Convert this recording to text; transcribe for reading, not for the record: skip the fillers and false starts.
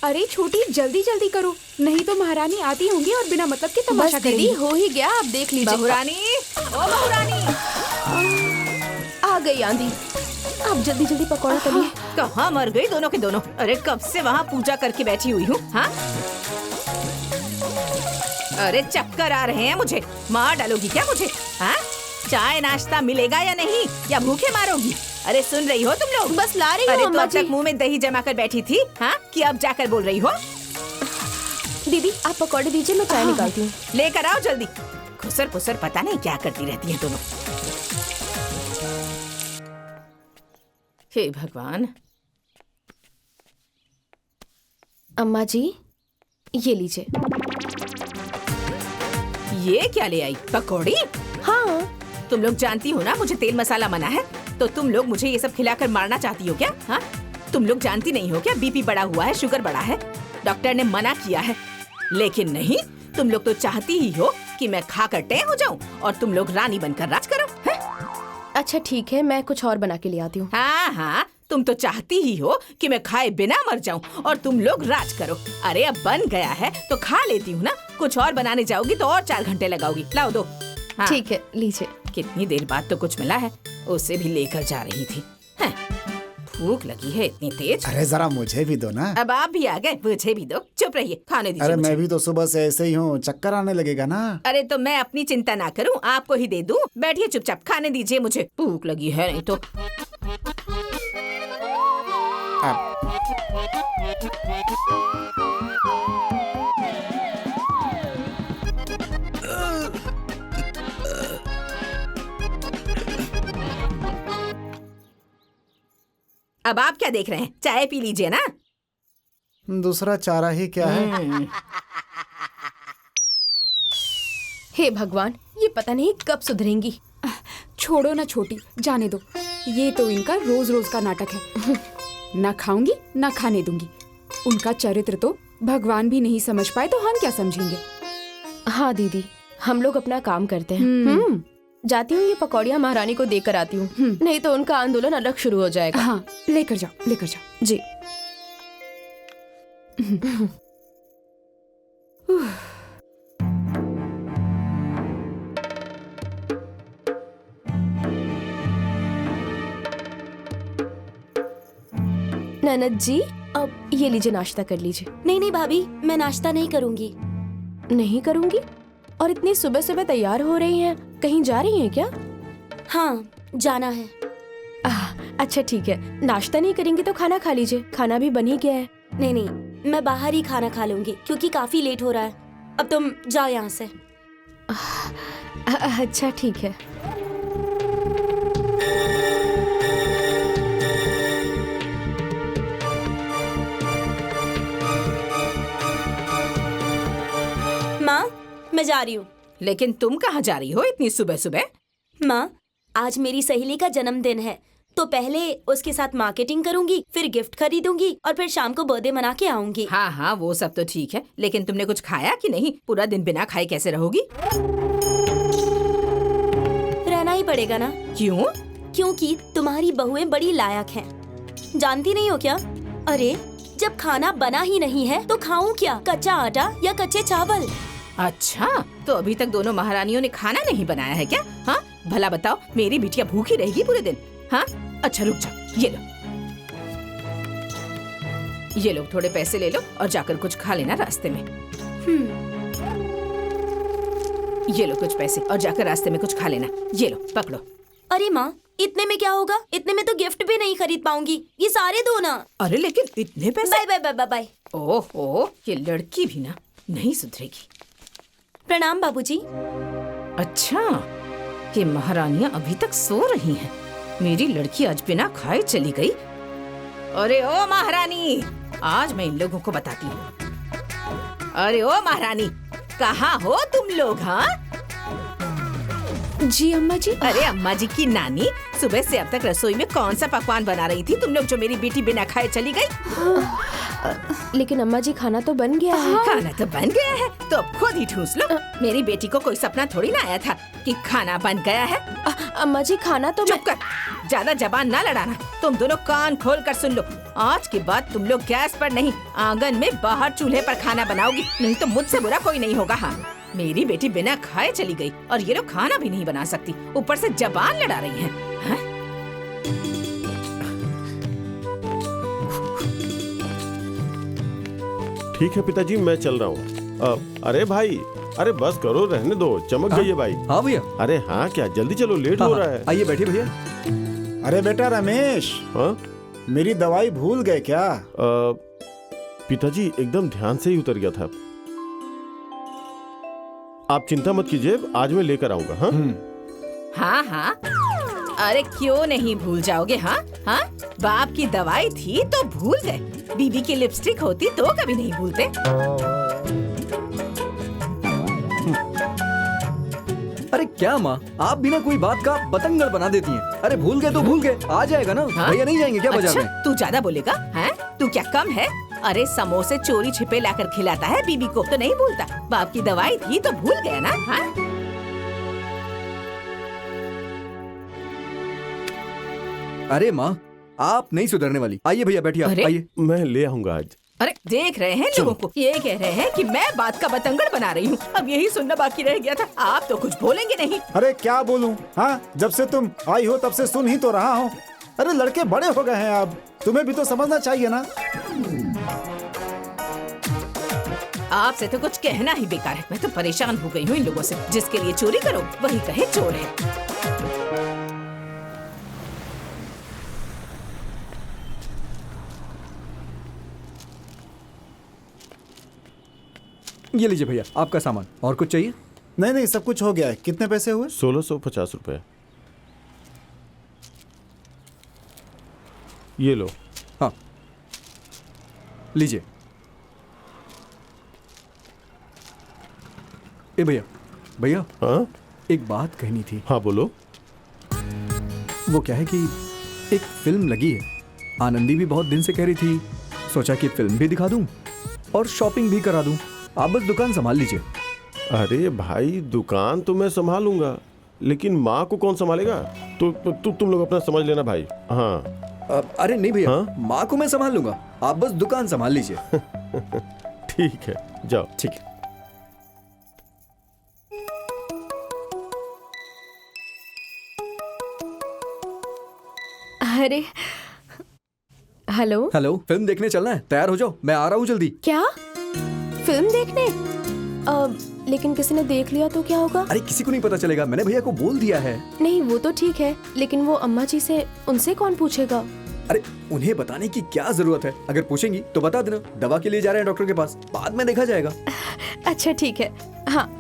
अरे छोटी जल्दी जल्दी करो, नहीं तो महारानी आती होंगी और बिना मतलब के तमाशा करेंगी। दीदी हो ही गया, आप देख लीजिए। बहुरानी, ओ बहुरानी, आ गई आंधी। आप जल्दी जल्दी पकौड़ा तलिए। कहाँ मर गई दोनों के दोनों? अरे कब से वहाँ पूजा करके बैठी हुई हूँ। हाँ, अरे चक्कर आ रहे हैं मुझे। मार डालोगी क्या मुझे? हाँ, चाय नाश्ता मिलेगा या नहीं, या भूखे मारोगी? अरे सुन रही हो तुम लोग? बस ला रही हूँ अरे तो अम्मा अब जी। तक मुंह में दही जमा कर बैठी थी, हाँ, कि अब जाकर बोल रही हो? दीदी आप पकौड़े दीजिए, मैं चाय निकालती हूँ। लेकर आओ जल्दी। खुसर पुसर पता नहीं क्या करती रहती हैं दोनों। हे भगवान। अम्मा जी ये लीजिए। ये क्या ले आई? पकौड़ी? हाँ तुम लोग जानती हो ना मुझे तेल मसाला मना है, तो तुम लोग मुझे ये सब खिलाकर मारना चाहती हो क्या? हाँ, तुम लोग जानती नहीं हो क्या बीपी बढ़ा हुआ है, शुगर बढ़ा है, डॉक्टर ने मना किया है। लेकिन नहीं, तुम लोग तो चाहती ही हो कि मैं खाकर टें हो जाऊं और तुम लोग रानी बनकर राज करो। है? अच्छा ठीक है, मैं कुछ और बना के ले आती हूँ। हाँ हाँ, तुम तो चाहती ही हो कि मैं खाए बिना मर जाऊं और तुम लोग राज करो। अरे अब बन गया है तो खा लेती हूँ ना, कुछ और बनाने जाओगी तो और 4 घंटे लगाओगी। लाओ दो। हाँ। ठीक है लीजिए। कितनी देर बाद तो कुछ मिला है, उसे भी लेकर जा रही थी। हैं, भूख लगी है इतनी तेज। अरे जरा मुझे भी दो ना। अब आप भी आ गए, मुझे भी दो। चुप रहिए, खाने दीजिए अरे मुझे। मैं भी तो सुबह से ऐसे ही हूँ, चक्कर आने लगेगा ना। अरे तो मैं अपनी चिंता ना करूं, आपको ही दे दूं। बैठिए चुपचाप, खाने दीजिए मुझे, भूख लगी है नहीं तो। अब आप क्या देख रहे हैं? चाय पी लीजिए ना। दूसरा चारा ही क्या है? हे भगवान, ये पता नहीं कब सुधरेंगी। छोड़ो ना छोटी, जाने दो। ये तो इनका रोज रोज का नाटक है। ना खाऊंगी ना खाने दूंगी। उनका चरित्र तो भगवान भी नहीं समझ पाए तो हम क्या समझेंगे। हाँ दीदी, हम लोग अपना काम करते हैं। जाती हूँ, ये पकौड़ियाँ महारानी को देकर आती हूँ, नहीं तो उनका आंदोलन अलग शुरू हो जाएगा। हाँ, लेकर जाओ लेकर जाओ। जी। ननद जी, अब ये लीजिए, नाश्ता कर लीजिए। नहीं नहीं भाभी, मैं नाश्ता नहीं करूंगी। नहीं करूंगी? और इतनी सुबह सुबह तैयार हो रही हैं, कहीं जा रही हैं क्या? हाँ, जाना है। अच्छा ठीक है, नाश्ता नहीं करेंगी तो खाना खा लीजिए, खाना भी बन ही गया है। नहीं नहीं, मैं बाहर ही खाना खा लूंगी क्योंकि काफी लेट हो रहा है। अब तुम जाओ यहाँ से। अच्छा ठीक है। माँ, मैं जा रही हूँ। लेकिन तुम कहाँ जा रही हो इतनी सुबह सुबह? माँ, आज मेरी सहेली का जन्मदिन है, तो पहले उसके साथ मार्केटिंग करूंगी, फिर गिफ्ट खरीदूंगी और फिर शाम को बर्थडे मना के आऊंगी। हाँ हाँ, वो सब तो ठीक है, लेकिन तुमने कुछ खाया कि नहीं? पूरा दिन बिना खाए कैसे रहोगी? रहना ही पड़ेगा ना। क्यों? क्योंकि तुम्हारी बहुएं बड़ी लायक हैं। जानती नहीं हो क्या? अरे जब खाना बना ही नहीं है तो खाऊं क्या, कच्चा आटा या कच्चे चावल? अच्छा, तो अभी तक दोनों महारानियों ने खाना नहीं बनाया है क्या? हाँ, भला बताओ, मेरी बिटिया भूखी रहेगी पूरे दिन? हाँ, अच्छा रुक जाओ, ये लो, ये लो, थोड़े पैसे ले लो और जाकर कुछ खा लेना रास्ते में। ये लो कुछ पैसे और जाकर रास्ते में कुछ खा लेना। ये लो, पकड़ो। अरे माँ, इतने में क्या होगा? इतने में तो गिफ्ट भी नहीं खरीद पाऊंगी, ये सारे दो ना। अरे लेकिन इतने पैसे? Bye bye bye bye bye. ओहो, ये लड़की भी ना नहीं सुधरेगी। प्रणाम बाबूजी। अच्छा, ये महारानियां अभी तक सो रही हैं। मेरी लड़की आज बिना खाए चली गई। अरे ओ महारानी, आज मैं इन लोगों को बताती हूँ। अरे ओ महारानी, कहाँ हो तुम लोग? हाँ जी अम्मा जी। अरे अम्मा जी की नानी, सुबह से अब तक रसोई में कौन सा पकवान बना रही थी तुम लोग, जो मेरी बेटी बिना खाए चली गई? लेकिन अम्मा जी खाना तो बन गया है। खाना तो बन गया है तो अब खुद ही ठूस लो। मेरी बेटी को कोई सपना थोड़ी ना आया था कि खाना बन गया है। अम्मा जी खाना तो चुप कर, ज्यादा जबान ना लड़ाना। तुम दोनों कान खोल कर सुन लो, आज के बाद तुम लोग गैस पर नहीं, आंगन में बाहर चूल्हे पर खाना बनाओगी, नहीं तो मुझसे बुरा कोई नहीं होगा। हाँ, मेरी बेटी बिना खाए चली गई और ये लोग खाना भी नहीं बना सकती, ऊपर से जबान लड़ा रही हैं। हाँ? ठीक है पिताजी, मैं चल रहा हूँ। अरे भाई, अरे बस करो, रहने दो, चमक गई है भाई। हाँ भैया। अरे हाँ, क्या जल्दी चलो, लेट हो रहा है। आइए बैठिए भैया। अरे बेटा रमेश, हाँ मेरी दवाई भूल गए क्या? पिताजी एकदम ध्यान से ही उतर गया था। आप चिंता मत कीजिए, आज मैं लेकर आऊंगा। हाँ हाँ हाँ, अरे क्यों नहीं भूल जाओगे? हाँ हाँ, बाप की दवाई थी तो भूल गए, बीबी की लिपस्टिक होती तो कभी नहीं भूलते। अरे क्या माँ, आप बिना कोई बात का बतंगड़ बना देती हैं। अरे भूल गए तो भूल गए, आ जाएगा ना। हाँ? भैया नहीं जाएंगे क्या बाजार में? तू ज्यादा बोलेगा? हैं? तू क्या कम है? अरे समोसे चोरी छिपे लाकर खिलाता है बीबी को तो नहीं भूलता, बाप की दवाई थी तो भूल गया ना। हाँ? अरे माँ, आप नहीं सुधरने वाली। आइए भैया बैठिए आप, अरे? आइए। मैं ले आऊंगा आज। अरे देख रहे हैं लोगों को, ये कह रहे हैं कि मैं बात का बतंगड़ बना रही हूँ, अब यही सुनना बाकी रह गया था। आप तो कुछ बोलेंगे नहीं। अरे क्या बोलूं? हाँ, जब से तुम आई हो तब से सुन ही तो रहा हूँ। अरे लड़के बड़े हो गए हैं, अब तुम्हें भी तो समझना चाहिए ना। आपसे तो कुछ कहना ही बेकार है, मैं तो परेशान हो गई हूँ इन लोगों से। जिसके लिए चोरी करो वही कहे चोर है। ये लीजिए भैया आपका सामान। और कुछ चाहिए? नहीं नहीं, सब कुछ हो गया है। कितने पैसे हुए? 1650 रुपए। ये लो। हाँ लीजिए। ए भैया, भैया हाँ एक बात कहनी थी। हाँ बोलो। वो क्या है कि एक फिल्म लगी है, आनंदी भी बहुत दिन से कह रही थी, सोचा कि फिल्म भी दिखा दूं और शॉपिंग भी करा दूं। आप बस दुकान संभाल लीजिए। अरे भाई, दुकान तो मैं संभालूंगा, लेकिन माँ को कौन संभालेगा? तो तुम लोग अपना समझ लेना भाई। हाँ अरे नहीं भैया, हाँ? माँ को मैं संभाल लूंगा, आप बस दुकान संभाल लीजिए। ठीक है, जाओ। ठीक है। अरे हेलो। हेलो, फिल्म देखने चलना है? तैयार हो जाओ, मैं आ रहा हूँ जल्दी। क्या फिल्म देखने? लेकिन किसी ने देख लिया तो क्या होगा? अरे किसी को नहीं पता चलेगा, मैंने भैया को बोल दिया है। नहीं वो तो ठीक है, लेकिन वो अम्मा जी से, उनसे कौन पूछेगा? अरे उन्हें बताने की क्या जरूरत है, अगर पूछेंगी तो बता देना, दवा के लिए जा रहे हैं डॉक्टर के पास, बाद में देखा जाएगा। अच्छा ठीक है, हाँ